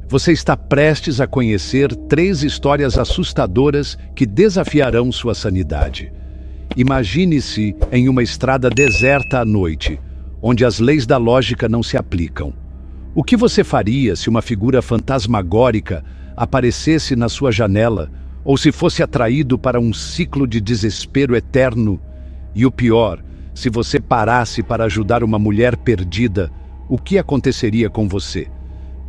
Você está prestes a conhecer 3 histórias assustadoras que desafiarão sua sanidade. Imagine-se em uma estrada deserta à noite, onde as leis da lógica não se aplicam. O que você faria se uma figura fantasmagórica aparecesse na sua janela, ou se fosse atraído para um ciclo de desespero eterno? E o pior, se você parasse para ajudar uma mulher perdida, o que aconteceria com você?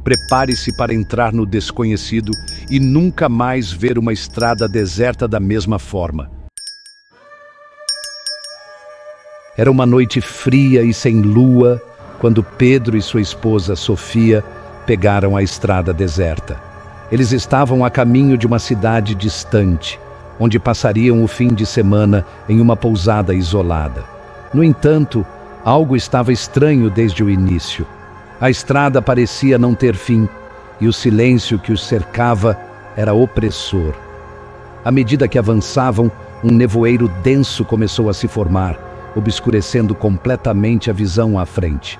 Prepare-se para entrar no desconhecido e nunca mais ver uma estrada deserta da mesma forma. Era uma noite fria e sem lua, quando Pedro e sua esposa Sofia pegaram a estrada deserta. Eles estavam a caminho de uma cidade distante, onde passariam o fim de semana em uma pousada isolada. No entanto, algo estava estranho desde o início. A estrada parecia não ter fim, e o silêncio que os cercava era opressor. À medida que avançavam, um nevoeiro denso começou a se formar, obscurecendo completamente a visão à frente.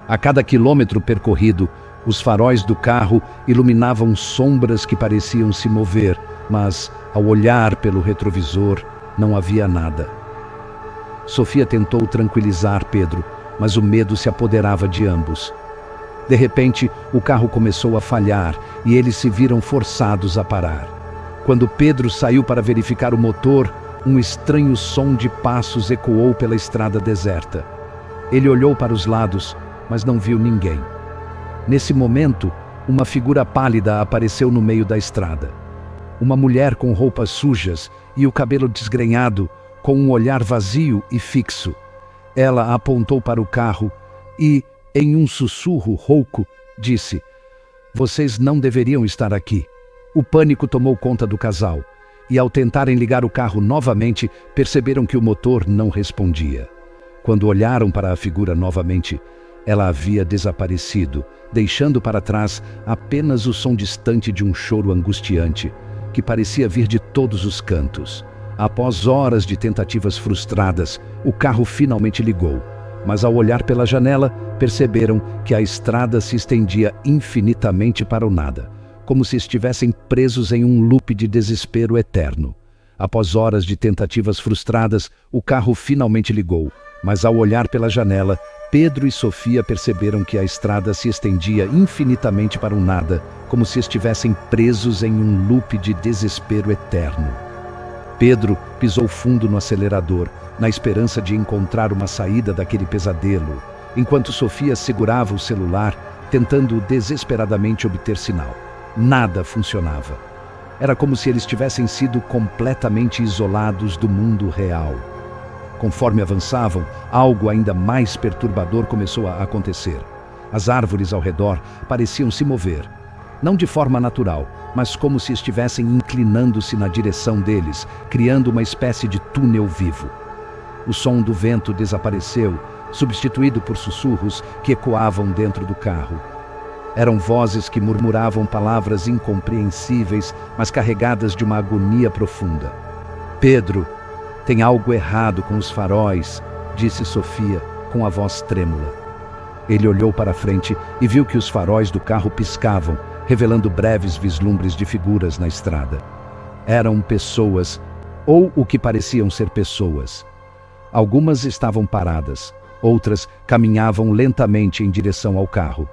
A cada quilômetro percorrido, os faróis do carro iluminavam sombras que pareciam se mover, mas, ao olhar pelo retrovisor, não havia nada. Sofia tentou tranquilizar Pedro, mas o medo se apoderava de ambos. De repente, o carro começou a falhar e eles se viram forçados a parar. Quando Pedro saiu para verificar o motor, um estranho som de passos ecoou pela estrada deserta. Ele olhou para os lados, mas não viu ninguém. Nesse momento, uma figura pálida apareceu no meio da estrada. Uma mulher com roupas sujas e o cabelo desgrenhado, com um olhar vazio e fixo. Ela apontou para o carro e, em um sussurro rouco, disse: "Vocês não deveriam estar aqui." O pânico tomou conta do casal, e ao tentarem ligar o carro novamente, perceberam que o motor não respondia. Quando olharam para a figura novamente, ela havia desaparecido, deixando para trás apenas o som distante de um choro angustiante, que parecia vir de todos os cantos. Após horas de tentativas frustradas, o carro finalmente ligou, mas ao olhar pela janela, perceberam que a estrada se estendia infinitamente para o nada, como se estivessem presos em um loop de desespero eterno. Após horas de tentativas frustradas, o carro finalmente ligou, mas ao olhar pela janela, Pedro e Sofia perceberam que a estrada se estendia infinitamente para o nada, como se estivessem presos em um loop de desespero eterno. Pedro pisou fundo no acelerador, na esperança de encontrar uma saída daquele pesadelo, enquanto Sofia segurava o celular, tentando desesperadamente obter sinal. Nada funcionava. Era como se eles tivessem sido completamente isolados do mundo real. Conforme avançavam, algo ainda mais perturbador começou a acontecer. As árvores ao redor pareciam se mover. Não de forma natural, mas como se estivessem inclinando-se na direção deles, criando uma espécie de túnel vivo. O som do vento desapareceu, substituído por sussurros que ecoavam dentro do carro. Eram vozes que murmuravam palavras incompreensíveis, mas carregadas de uma agonia profunda. "Pedro, tem algo errado com os faróis", disse Sofia, com a voz trêmula. Ele olhou para frente e viu que os faróis do carro piscavam, revelando breves vislumbres de figuras na estrada. Eram pessoas, ou o que pareciam ser pessoas. Algumas estavam paradas, outras caminhavam lentamente em direção ao carro.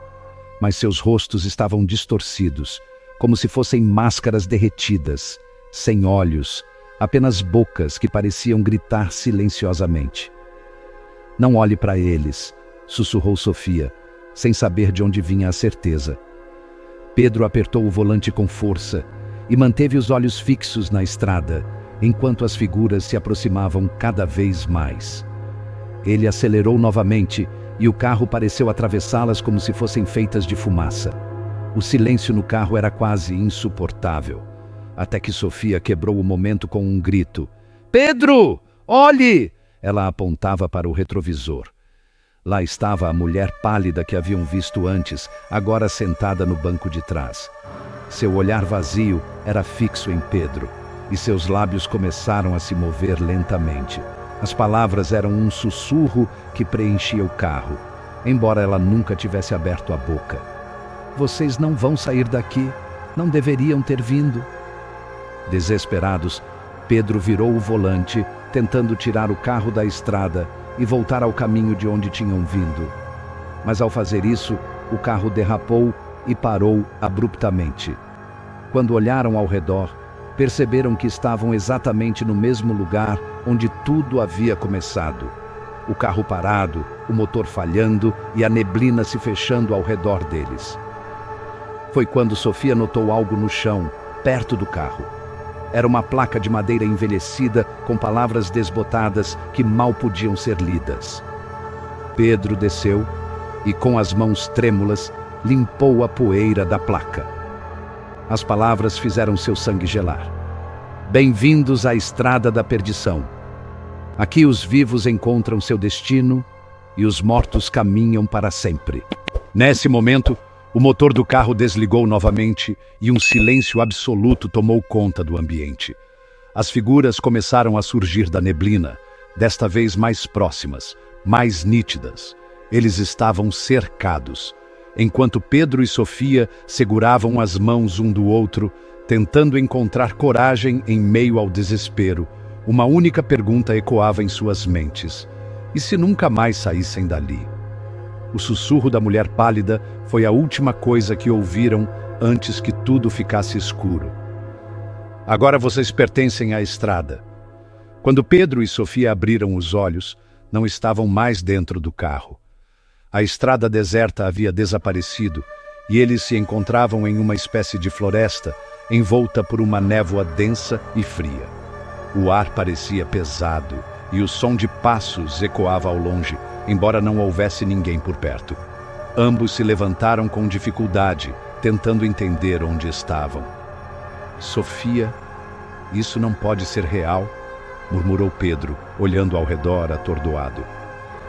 Mas seus rostos estavam distorcidos, como se fossem máscaras derretidas, sem olhos, apenas bocas que pareciam gritar silenciosamente. "Não olhe para eles", sussurrou Sofia, sem saber de onde vinha a certeza. Pedro apertou o volante com força e manteve os olhos fixos na estrada, enquanto as figuras se aproximavam cada vez mais. Ele acelerou novamente e o carro pareceu atravessá-las como se fossem feitas de fumaça. O silêncio no carro era quase insuportável, até que Sofia quebrou o momento com um grito. "Pedro, olhe!" Ela apontava para o retrovisor. Lá estava a mulher pálida que haviam visto antes, agora sentada no banco de trás. Seu olhar vazio era fixo em Pedro, e seus lábios começaram a se mover lentamente. As palavras eram um sussurro que preenchia o carro, embora ela nunca tivesse aberto a boca. Vocês não vão sair daqui. Não deveriam ter vindo. Desesperados, Pedro virou o volante, tentando tirar o carro da estrada e voltar ao caminho de onde tinham vindo. Mas ao fazer isso, o carro derrapou e parou abruptamente. Quando olharam ao redor, perceberam que estavam exatamente no mesmo lugar onde tudo havia começado. O carro parado, o motor falhando e a neblina se fechando ao redor deles. Foi quando Sofia notou algo no chão, perto do carro. Era uma placa de madeira envelhecida com palavras desbotadas que mal podiam ser lidas. Pedro desceu e, com as mãos trêmulas, limpou a poeira da placa. As palavras fizeram seu sangue gelar. Bem-vindos à estrada da perdição. Aqui os vivos encontram seu destino e os mortos caminham para sempre. Nesse momento, o motor do carro desligou novamente e um silêncio absoluto tomou conta do ambiente. As figuras começaram a surgir da neblina, desta vez mais próximas, mais nítidas. Eles estavam cercados, enquanto Pedro e Sofia seguravam as mãos um do outro, tentando encontrar coragem em meio ao desespero. Uma única pergunta ecoava em suas mentes: e se nunca mais saíssem dali? O sussurro da mulher pálida foi a última coisa que ouviram antes que tudo ficasse escuro. Agora vocês pertencem à estrada. Quando Pedro e Sofia abriram os olhos, não estavam mais dentro do carro. A estrada deserta havia desaparecido e eles se encontravam em uma espécie de floresta, envolta por uma névoa densa e fria. O ar parecia pesado e o som de passos ecoava ao longe, embora não houvesse ninguém por perto. Ambos se levantaram com dificuldade, tentando entender onde estavam. Sofia, isso não pode ser real, murmurou Pedro, olhando ao redor atordoado.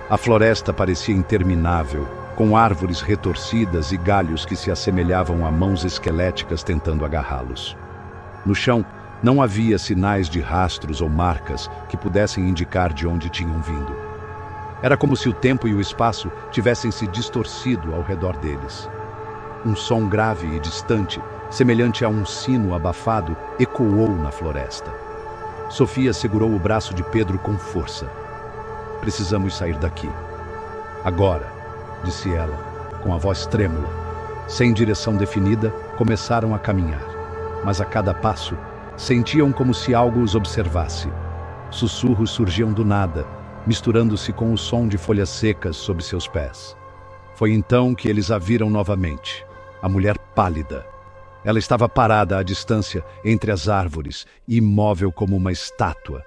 A floresta parecia interminável, com árvores retorcidas e galhos que se assemelhavam a mãos esqueléticas tentando agarrá-los. No chão, não havia sinais de rastros ou marcas que pudessem indicar de onde tinham vindo. Era como se o tempo e o espaço tivessem se distorcido ao redor deles. Um som grave e distante, semelhante a um sino abafado, ecoou na floresta. Sofia segurou o braço de Pedro com força. Precisamos sair daqui. Agora, disse ela, com a voz trêmula. Sem direção definida, começaram a caminhar. Mas a cada passo, sentiam como se algo os observasse. Sussurros surgiam do nada, misturando-se com o som de folhas secas sob seus pés. Foi então que eles a viram novamente, a mulher pálida. Ela estava parada à distância entre as árvores, imóvel como uma estátua.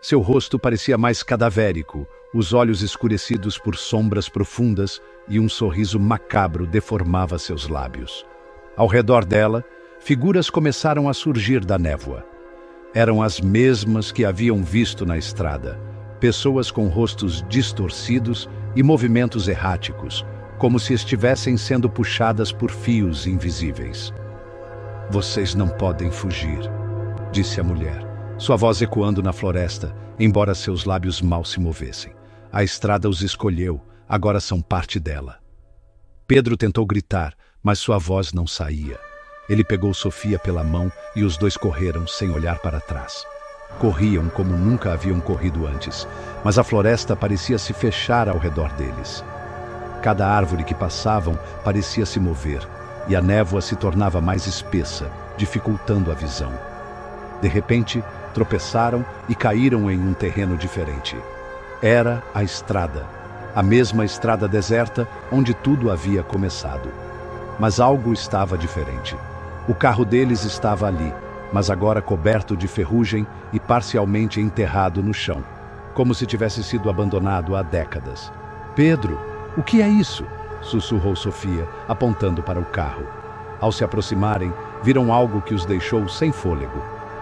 Seu rosto parecia mais cadavérico, os olhos escurecidos por sombras profundas e um sorriso macabro deformava seus lábios. Ao redor dela, figuras começaram a surgir da névoa. Eram as mesmas que haviam visto na estrada. Pessoas com rostos distorcidos e movimentos erráticos, como se estivessem sendo puxadas por fios invisíveis. Vocês não podem fugir, disse a mulher, sua voz ecoando na floresta, embora seus lábios mal se movessem. A estrada os escolheu, agora são parte dela. Pedro tentou gritar, mas sua voz não saía. Ele pegou Sofia pela mão e os dois correram sem olhar para trás. Corriam como nunca haviam corrido antes, mas a floresta parecia se fechar ao redor deles. Cada árvore que passavam parecia se mover, e a névoa se tornava mais espessa, dificultando a visão. De repente, tropeçaram e caíram em um terreno diferente. Era a estrada, a mesma estrada deserta onde tudo havia começado. Mas algo estava diferente. O carro deles estava ali, mas agora coberto de ferrugem e parcialmente enterrado no chão, como se tivesse sido abandonado há décadas. Pedro, o que é isso? Sussurrou Sofia, apontando para o carro. Ao se aproximarem, viram algo que os deixou sem fôlego.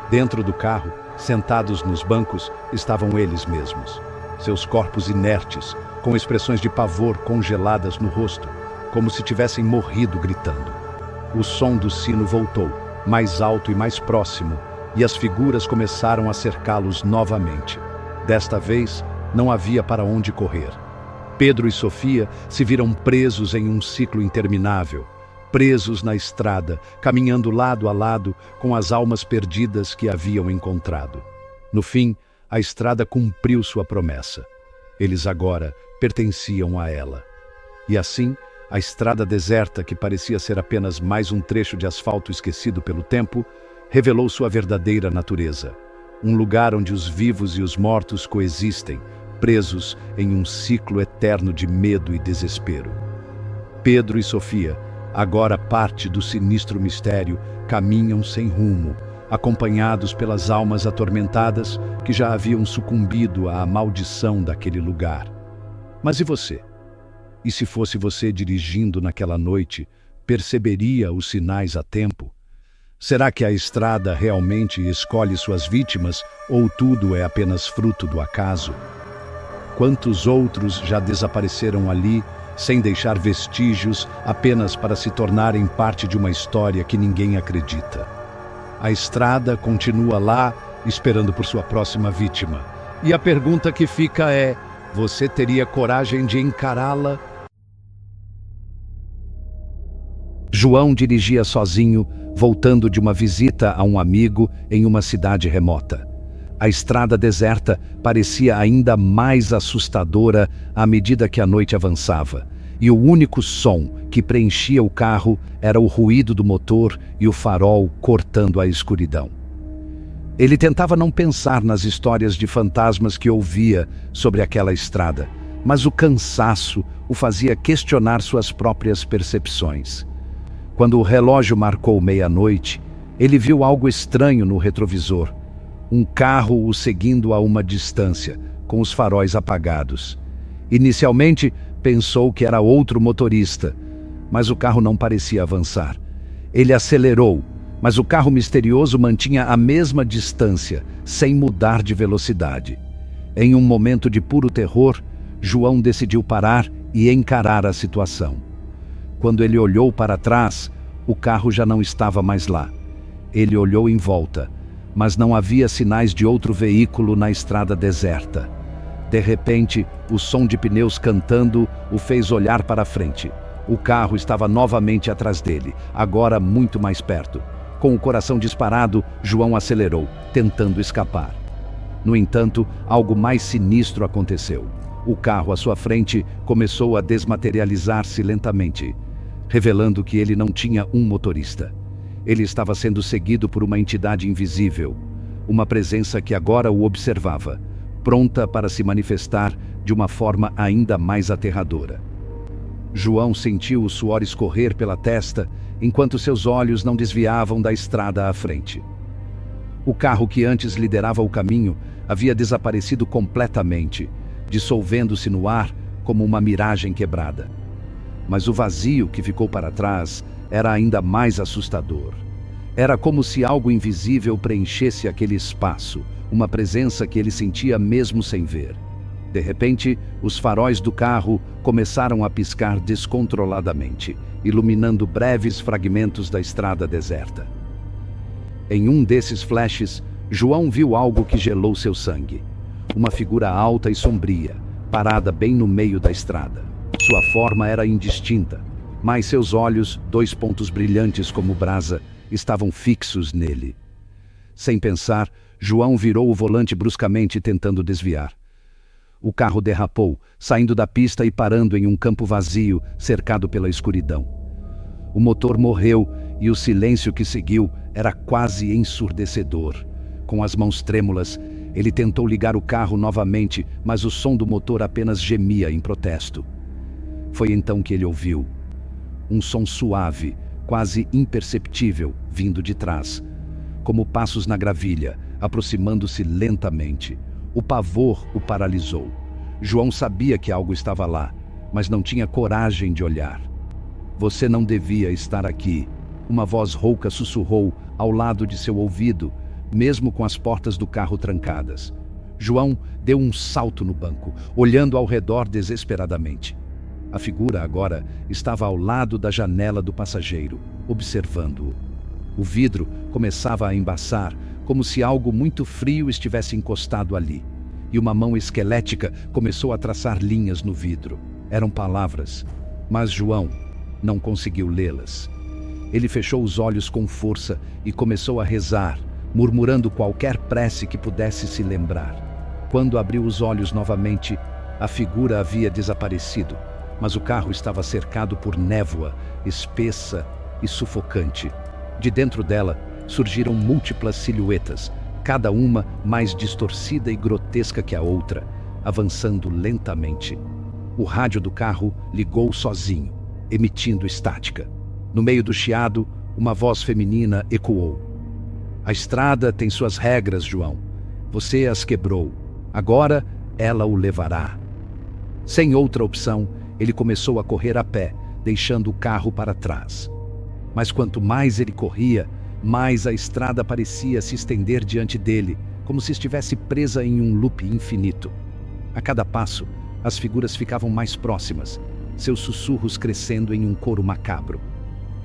Dentro do carro, sentados nos bancos, estavam eles mesmos. Seus corpos inertes, com expressões de pavor congeladas no rosto, como se tivessem morrido gritando. O som do sino voltou, mais alto e mais próximo, e as figuras começaram a cercá-los novamente. Desta vez, não havia para onde correr. Pedro e Sofia se viram presos em um ciclo interminável. presos na estrada, caminhando lado a lado com as almas perdidas que haviam encontrado. No fim, a estrada cumpriu sua promessa. Eles agora pertenciam a ela. E assim, a estrada deserta, que parecia ser apenas mais um trecho de asfalto esquecido pelo tempo, revelou sua verdadeira natureza. Um lugar onde os vivos e os mortos coexistem, presos em um ciclo eterno de medo e desespero. Pedro e Sofia, agora parte do sinistro mistério, caminham sem rumo, acompanhados pelas almas atormentadas que já haviam sucumbido à maldição daquele lugar. Mas e você? E se fosse você dirigindo naquela noite, perceberia os sinais a tempo? Será que a estrada realmente escolhe suas vítimas ou tudo é apenas fruto do acaso? Quantos outros já desapareceram ali, sem deixar vestígios, apenas para se tornarem parte de uma história que ninguém acredita? A estrada continua lá, esperando por sua próxima vítima. E a pergunta que fica é: você teria coragem de encará-la? João dirigia sozinho, voltando de uma visita a um amigo em uma cidade remota. A estrada deserta parecia ainda mais assustadora à medida que a noite avançava, e o único som que preenchia o carro era o ruído do motor e o farol cortando a escuridão. Ele tentava não pensar nas histórias de fantasmas que ouvia sobre aquela estrada, mas o cansaço o fazia questionar suas próprias percepções. Quando o relógio marcou meia-noite, ele viu algo estranho no retrovisor. Um carro o seguindo a uma distância, com os faróis apagados. Inicialmente, pensou que era outro motorista, mas o carro não parecia avançar. Ele acelerou, mas o carro misterioso mantinha a mesma distância, sem mudar de velocidade. Em um momento de puro terror, João decidiu parar e encarar a situação. Quando ele olhou para trás, o carro já não estava mais lá. Ele olhou em volta, mas não havia sinais de outro veículo na estrada deserta. De repente, o som de pneus cantando o fez olhar para frente. O carro estava novamente atrás dele, agora muito mais perto. Com o coração disparado, João acelerou, tentando escapar. No entanto, algo mais sinistro aconteceu. O carro à sua frente começou a desmaterializar-se lentamente, revelando que ele não tinha um motorista. Ele estava sendo seguido por uma entidade invisível, uma presença que agora o observava, pronta para se manifestar de uma forma ainda mais aterradora. João sentiu o suor escorrer pela testa, enquanto seus olhos não desviavam da estrada à frente. O carro que antes liderava o caminho havia desaparecido completamente, dissolvendo-se no ar como uma miragem quebrada. Mas o vazio que ficou para trás era ainda mais assustador. Era como se algo invisível preenchesse aquele espaço, uma presença que ele sentia mesmo sem ver. De repente, os faróis do carro começaram a piscar descontroladamente, iluminando breves fragmentos da estrada deserta. Em um desses flashes, João viu algo que gelou seu sangue. Uma figura alta e sombria, parada bem no meio da estrada. Sua forma era indistinta, mas seus olhos, dois pontos brilhantes como brasa, estavam fixos nele. Sem pensar, João virou o volante bruscamente, tentando desviar. O carro derrapou, saindo da pista e parando em um campo vazio, cercado pela escuridão. O motor morreu e o silêncio que seguiu era quase ensurdecedor. Com as mãos trêmulas, ele tentou ligar o carro novamente, mas o som do motor apenas gemia em protesto. Foi então que ele ouviu um som suave, quase imperceptível, vindo de trás, como passos na gravilha, aproximando-se lentamente. O pavor o paralisou. João sabia que algo estava lá, mas não tinha coragem de olhar. "Você não devia estar aqui", uma voz rouca sussurrou ao lado de seu ouvido, mesmo com as portas do carro trancadas. João deu um salto no banco, olhando ao redor desesperadamente. A figura agora estava ao lado da janela do passageiro, observando-o. O vidro começava a embaçar, como se algo muito frio estivesse encostado ali, e uma mão esquelética começou a traçar linhas no vidro. Eram palavras, mas João não conseguiu lê-las. Ele fechou os olhos com força e começou a rezar, murmurando qualquer prece que pudesse se lembrar. Quando abriu os olhos novamente, a figura havia desaparecido, mas o carro estava cercado por névoa, espessa e sufocante. De dentro dela surgiram múltiplas silhuetas, cada uma mais distorcida e grotesca que a outra, avançando lentamente. O rádio do carro ligou sozinho, emitindo estática. No meio do chiado, uma voz feminina ecoou. A estrada tem suas regras, João. Você as quebrou. Agora ela o levará. Sem outra opção, ele começou a correr a pé, deixando o carro para trás. Mas quanto mais ele corria, mais a estrada parecia se estender diante dele, como se estivesse presa em um loop infinito. A cada passo, as figuras ficavam mais próximas, seus sussurros crescendo em um coro macabro.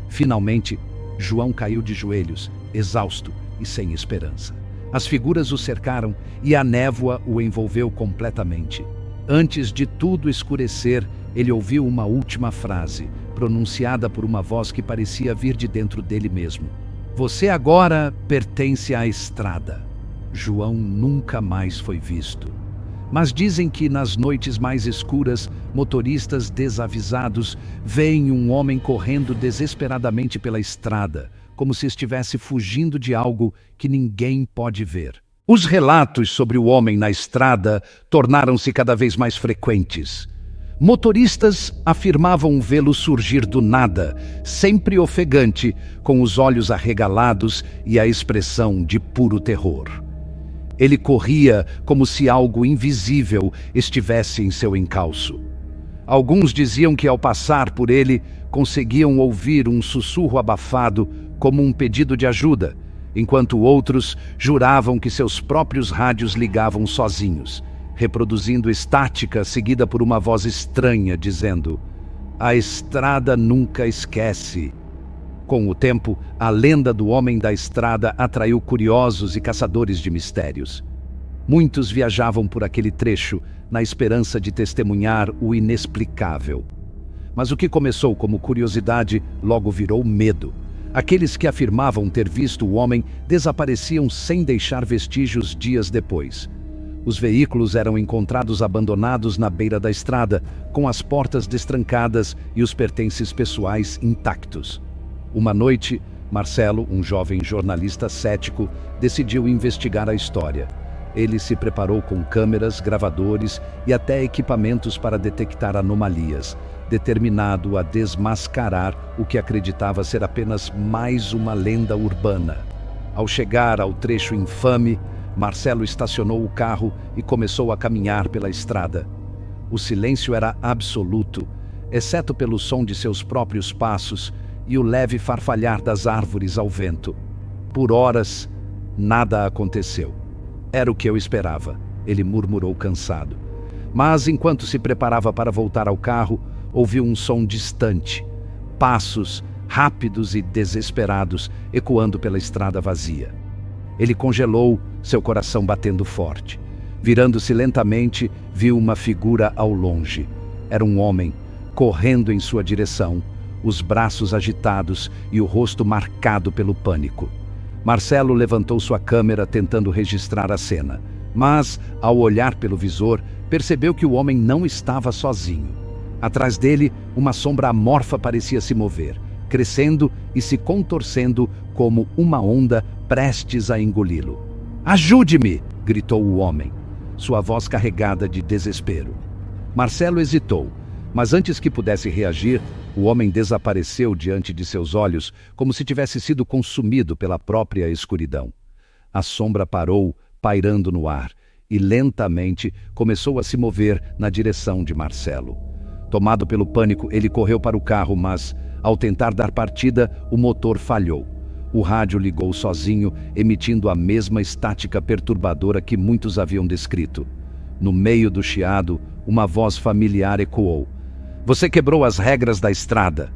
Finalmente, João caiu de joelhos, exausto e sem esperança. As figuras o cercaram e a névoa o envolveu completamente. Antes de tudo escurecer, ele ouviu uma última frase, pronunciada por uma voz que parecia vir de dentro dele mesmo. Você agora pertence à estrada. João nunca mais foi visto. Mas dizem que nas noites mais escuras, motoristas desavisados veem um homem correndo desesperadamente pela estrada, como se estivesse fugindo de algo que ninguém pode ver. Os relatos sobre o homem na estrada tornaram-se cada vez mais frequentes. Motoristas afirmavam vê-lo surgir do nada, sempre ofegante, com os olhos arregalados e a expressão de puro terror. Ele corria como se algo invisível estivesse em seu encalço. Alguns diziam que ao passar por ele, conseguiam ouvir um sussurro abafado como um pedido de ajuda, enquanto outros juravam que seus próprios rádios ligavam sozinhos, reproduzindo estática seguida por uma voz estranha dizendo: "A estrada nunca esquece." Com o tempo, a lenda do homem da estrada atraiu curiosos e caçadores de mistérios. Muitos viajavam por aquele trecho na esperança de testemunhar o inexplicável. Mas o que começou como curiosidade logo virou medo. Aqueles que afirmavam ter visto o homem desapareciam sem deixar vestígios dias depois. Os veículos eram encontrados abandonados na beira da estrada, com as portas destrancadas e os pertences pessoais intactos. Uma noite, Marcelo, um jovem jornalista cético, decidiu investigar a história. Ele se preparou com câmeras, gravadores e até equipamentos para detectar anomalias, determinado a desmascarar o que acreditava ser apenas mais uma lenda urbana. Ao chegar ao trecho infame, Marcelo estacionou o carro e começou a caminhar pela estrada. O silêncio era absoluto, exceto pelo som de seus próprios passos e o leve farfalhar das árvores ao vento. Por horas, nada aconteceu. Era o que eu esperava, ele murmurou cansado. Mas enquanto se preparava para voltar ao carro, ouviu um som distante, passos rápidos e desesperados ecoando pela estrada vazia. Ele congelou, seu coração batendo forte. Virando-se lentamente, viu uma figura ao longe. Era um homem, correndo em sua direção, os braços agitados e o rosto marcado pelo pânico. Marcelo levantou sua câmera tentando registrar a cena, mas, ao olhar pelo visor, percebeu que o homem não estava sozinho. Atrás dele, uma sombra amorfa parecia se mover, crescendo e se contorcendo como uma onda prestes a engoli-lo. "Ajude-me!" gritou o homem, sua voz carregada de desespero. Marcelo hesitou, mas antes que pudesse reagir, o homem desapareceu diante de seus olhos, como se tivesse sido consumido pela própria escuridão. A sombra parou, pairando no ar, e lentamente começou a se mover na direção de Marcelo. Tomado pelo pânico, ele correu para o carro, mas, ao tentar dar partida, o motor falhou. O rádio ligou sozinho, emitindo a mesma estática perturbadora que muitos haviam descrito. No meio do chiado, uma voz familiar ecoou: "Você quebrou as regras da estrada."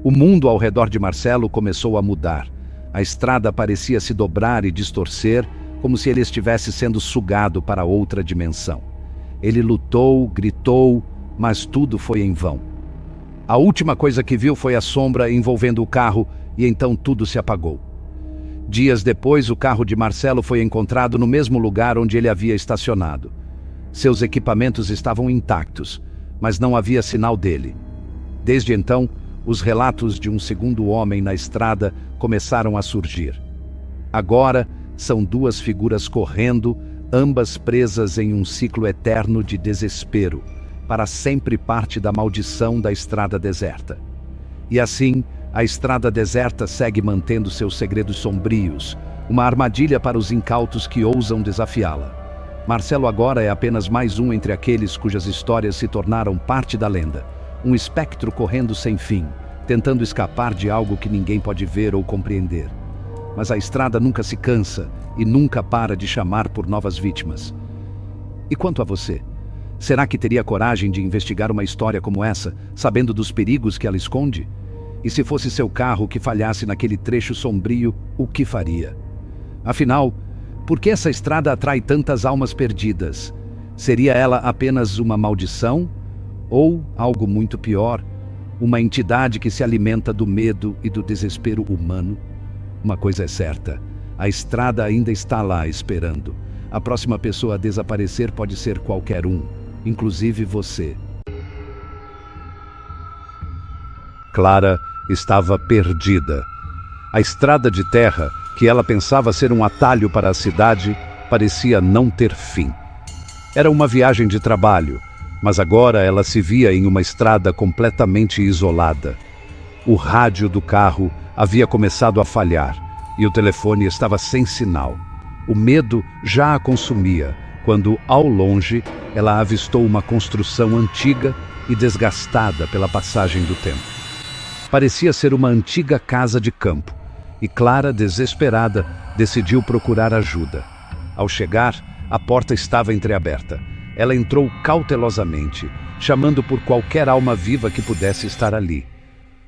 O mundo ao redor de Marcelo começou a mudar. A estrada parecia se dobrar e distorcer, como se ele estivesse sendo sugado para outra dimensão. Ele lutou, gritou, mas tudo foi em vão. A última coisa que viu foi a sombra envolvendo o carro e então tudo se apagou. Dias depois, o carro de Marcelo foi encontrado no mesmo lugar onde ele havia estacionado. Seus equipamentos estavam intactos, mas não havia sinal dele. Desde então, os relatos de um segundo homem na estrada começaram a surgir. Agora, são duas figuras correndo, ambas presas em um ciclo eterno de desespero, para sempre parte da maldição da estrada deserta. E assim, a estrada deserta segue mantendo seus segredos sombrios, uma armadilha para os incautos que ousam desafiá-la. Marcelo agora é apenas mais um entre aqueles cujas histórias se tornaram parte da lenda. Um espectro correndo sem fim, tentando escapar de algo que ninguém pode ver ou compreender. Mas a estrada nunca se cansa e nunca para de chamar por novas vítimas. E quanto a você? Será que teria coragem de investigar uma história como essa, sabendo dos perigos que ela esconde? E se fosse seu carro que falhasse naquele trecho sombrio, o que faria? Afinal, por que essa estrada atrai tantas almas perdidas? Seria ela apenas uma maldição? Ou algo muito pior, uma entidade que se alimenta do medo e do desespero humano? Uma coisa é certa, a estrada ainda está lá esperando. A próxima pessoa a desaparecer pode ser qualquer um, inclusive você. Clara estava perdida. A estrada de terra, que ela pensava ser um atalho para a cidade, parecia não ter fim. Era uma viagem de trabalho, mas agora ela se via em uma estrada completamente isolada. O rádio do carro havia começado a falhar e o telefone estava sem sinal. O medo já a consumia, quando, ao longe, ela avistou uma construção antiga e desgastada pela passagem do tempo. Parecia ser uma antiga casa de campo, e Clara, desesperada, decidiu procurar ajuda. Ao chegar, a porta estava entreaberta. Ela entrou cautelosamente, chamando por qualquer alma viva que pudesse estar ali.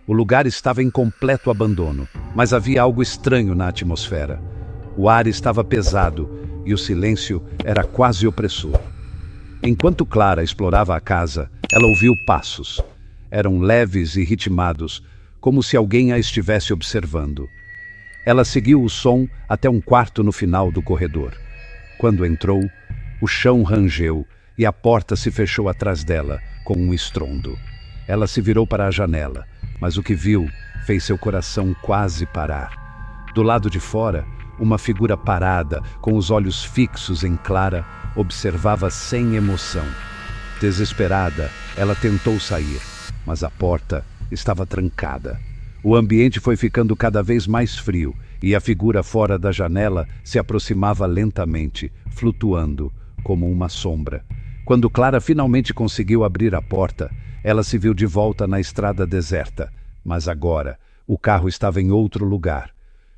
O lugar estava em completo abandono, mas havia algo estranho na atmosfera. O ar estava pesado e o silêncio era quase opressor. Enquanto Clara explorava a casa, ela ouviu passos. Eram leves e ritmados, como se alguém a estivesse observando. Ela seguiu o som até um quarto no final do corredor. Quando entrou, o chão rangeu e a porta se fechou atrás dela, com um estrondo. Ela se virou para a janela, mas o que viu fez seu coração quase parar. Do lado de fora, uma figura parada, com os olhos fixos em Clara, observava sem emoção. Desesperada, ela tentou sair, mas a porta estava trancada. O ambiente foi ficando cada vez mais frio e a figura fora da janela se aproximava lentamente, flutuando como uma sombra. Quando Clara finalmente conseguiu abrir a porta, ela se viu de volta na estrada deserta, mas agora o carro estava em outro lugar.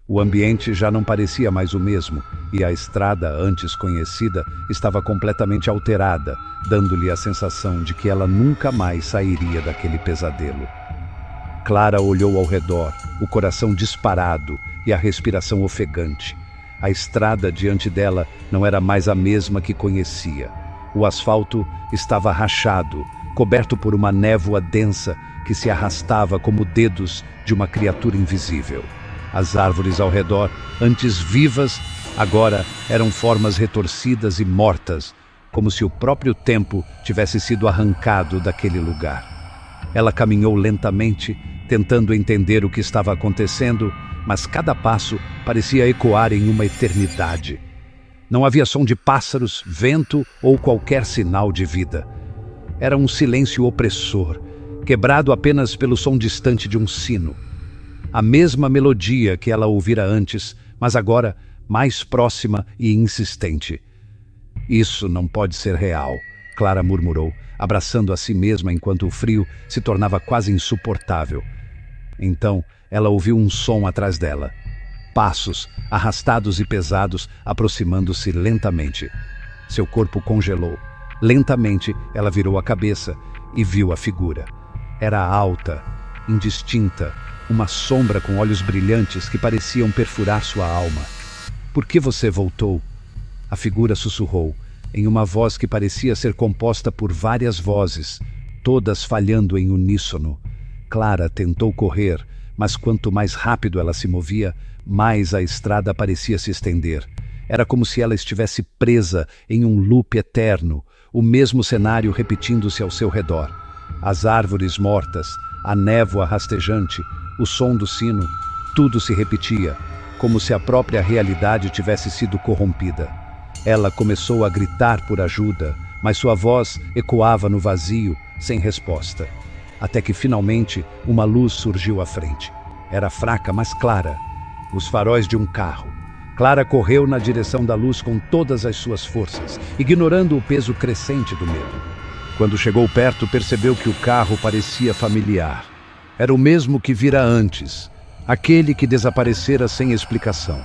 O ambiente já não parecia mais o mesmo e a estrada, antes conhecida, estava completamente alterada, dando-lhe a sensação de que ela nunca mais sairia daquele pesadelo. Clara olhou ao redor, o coração disparado e a respiração ofegante. A estrada diante dela não era mais a mesma que conhecia. O asfalto estava rachado, coberto por uma névoa densa que se arrastava como dedos de uma criatura invisível. As árvores ao redor, antes vivas, agora eram formas retorcidas e mortas, como se o próprio tempo tivesse sido arrancado daquele lugar. Ela caminhou lentamente, tentando entender o que estava acontecendo, mas cada passo parecia ecoar em uma eternidade. Não havia som de pássaros, vento ou qualquer sinal de vida. Era um silêncio opressor, quebrado apenas pelo som distante de um sino. A mesma melodia que ela ouvira antes, mas agora mais próxima e insistente. Isso não pode ser real, Clara murmurou, abraçando a si mesma enquanto o frio se tornava quase insuportável. Então, ela ouviu um som atrás dela. Passos, arrastados e pesados, aproximando-se lentamente. Seu corpo congelou. Lentamente, ela virou a cabeça e viu a figura. Era alta, indistinta, uma sombra com olhos brilhantes que pareciam perfurar sua alma. "Por que você voltou?" A figura sussurrou, em uma voz que parecia ser composta por várias vozes, todas falhando em uníssono. Clara tentou correr, mas quanto mais rápido ela se movia, mais a estrada parecia se estender. Era como se ela estivesse presa em um loop eterno, o mesmo cenário repetindo-se ao seu redor. As árvores mortas, a névoa rastejante, o som do sino, tudo se repetia, como se a própria realidade tivesse sido corrompida. Ela começou a gritar por ajuda, mas sua voz ecoava no vazio, sem resposta. Até que finalmente uma luz surgiu à frente. Era fraca, mas clara. Os faróis de um carro. Clara correu na direção da luz com todas as suas forças, ignorando o peso crescente do medo. Quando chegou perto, percebeu que o carro parecia familiar. Era o mesmo que vira antes, aquele que desaparecera sem explicação.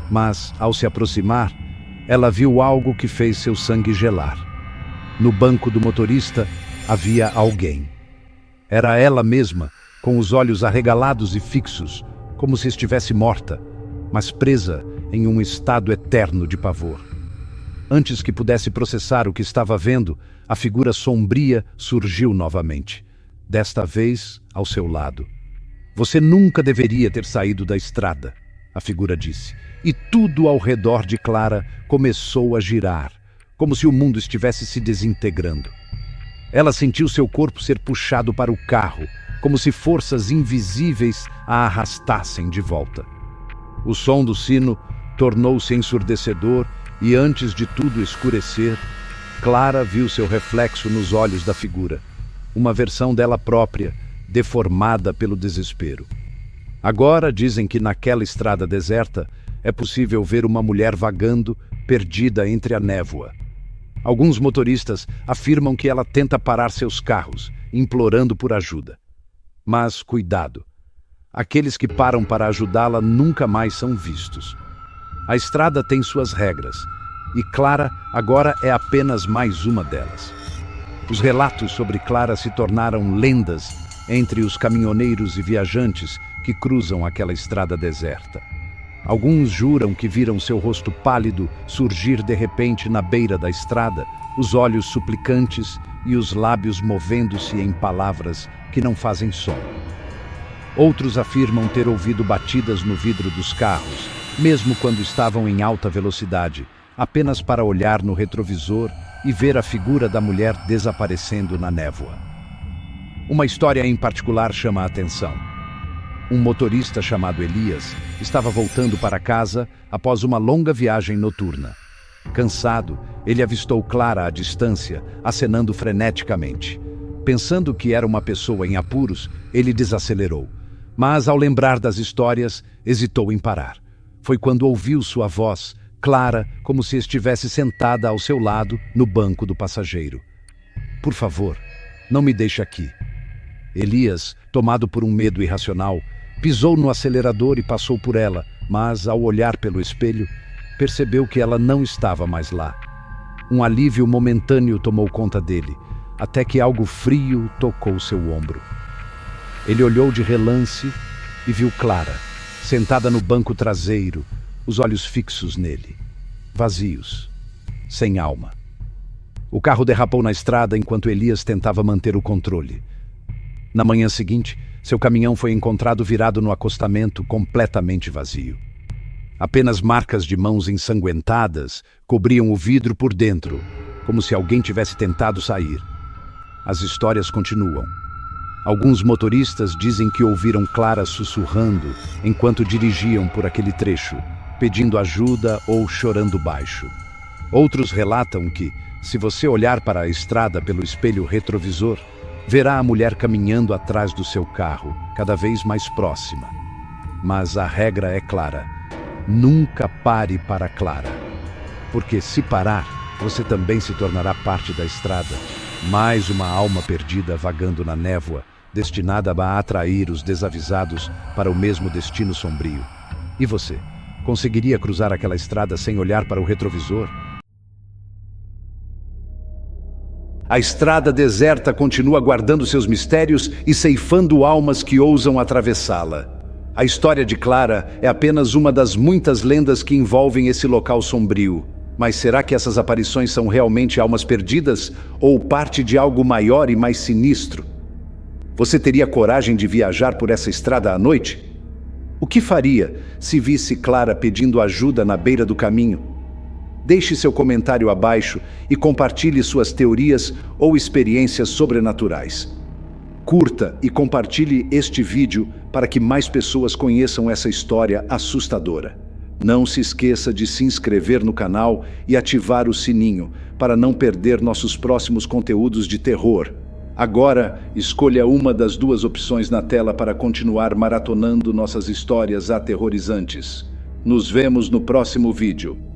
Mas, ao se aproximar, ela viu algo que fez seu sangue gelar. No banco do motorista havia alguém. Era ela mesma, com os olhos arregalados e fixos, como se estivesse morta, mas presa em um estado eterno de pavor. Antes que pudesse processar o que estava vendo, a figura sombria surgiu novamente, desta vez ao seu lado. Você nunca deveria ter saído da estrada, a figura disse, e tudo ao redor de Clara começou a girar, como se o mundo estivesse se desintegrando. Ela sentiu seu corpo ser puxado para o carro, como se forças invisíveis a arrastassem de volta. O som do sino tornou-se ensurdecedor e, antes de tudo escurecer, Clara viu seu reflexo nos olhos da figura, uma versão dela própria, deformada pelo desespero. Agora dizem que naquela estrada deserta é possível ver uma mulher vagando, perdida entre a névoa. Alguns motoristas afirmam que ela tenta parar seus carros, implorando por ajuda. Mas cuidado! Aqueles que param para ajudá-la nunca mais são vistos. A estrada tem suas regras, e Clara agora é apenas mais uma delas. Os relatos sobre Clara se tornaram lendas entre os caminhoneiros e viajantes que cruzam aquela estrada deserta. Alguns juram que viram seu rosto pálido surgir de repente na beira da estrada, os olhos suplicantes e os lábios movendo-se em palavras que não fazem som. Outros afirmam ter ouvido batidas no vidro dos carros, mesmo quando estavam em alta velocidade, apenas para olhar no retrovisor e ver a figura da mulher desaparecendo na névoa. Uma história em particular chama a atenção. Um motorista chamado Elias estava voltando para casa após uma longa viagem noturna. Cansado, ele avistou Clara à distância, acenando freneticamente. Pensando que era uma pessoa em apuros, ele desacelerou. Mas, ao lembrar das histórias, hesitou em parar. Foi quando ouviu sua voz, clara, como se estivesse sentada ao seu lado, no banco do passageiro. "Por favor, não me deixe aqui." Elias, tomado por um medo irracional, pisou no acelerador e passou por ela, mas, ao olhar pelo espelho, percebeu que ela não estava mais lá. Um alívio momentâneo tomou conta dele, até que algo frio tocou seu ombro. Ele olhou de relance e viu Clara, sentada no banco traseiro, os olhos fixos nele, vazios, sem alma. O carro derrapou na estrada enquanto Elias tentava manter o controle. Na manhã seguinte, seu caminhão foi encontrado virado no acostamento, completamente vazio. Apenas marcas de mãos ensanguentadas cobriam o vidro por dentro, como se alguém tivesse tentado sair. As histórias continuam. Alguns motoristas dizem que ouviram Clara sussurrando enquanto dirigiam por aquele trecho, pedindo ajuda ou chorando baixo. Outros relatam que, se você olhar para a estrada pelo espelho retrovisor, verá a mulher caminhando atrás do seu carro, cada vez mais próxima. Mas a regra é clara: nunca pare para Clara. Porque se parar, você também se tornará parte da estrada. Mais uma alma perdida vagando na névoa, destinada a atrair os desavisados para o mesmo destino sombrio. E você? Conseguiria cruzar aquela estrada sem olhar para o retrovisor? A estrada deserta continua guardando seus mistérios e ceifando almas que ousam atravessá-la. A história de Clara é apenas uma das muitas lendas que envolvem esse local sombrio. Mas será que essas aparições são realmente almas perdidas ou parte de algo maior e mais sinistro? Você teria coragem de viajar por essa estrada à noite? O que faria se visse Clara pedindo ajuda na beira do caminho? Deixe seu comentário abaixo e compartilhe suas teorias ou experiências sobrenaturais. Curta e compartilhe este vídeo para que mais pessoas conheçam essa história assustadora. Não se esqueça de se inscrever no canal e ativar o sininho para não perder nossos próximos conteúdos de terror. Agora, escolha uma das duas opções na tela para continuar maratonando nossas histórias aterrorizantes. Nos vemos no próximo vídeo.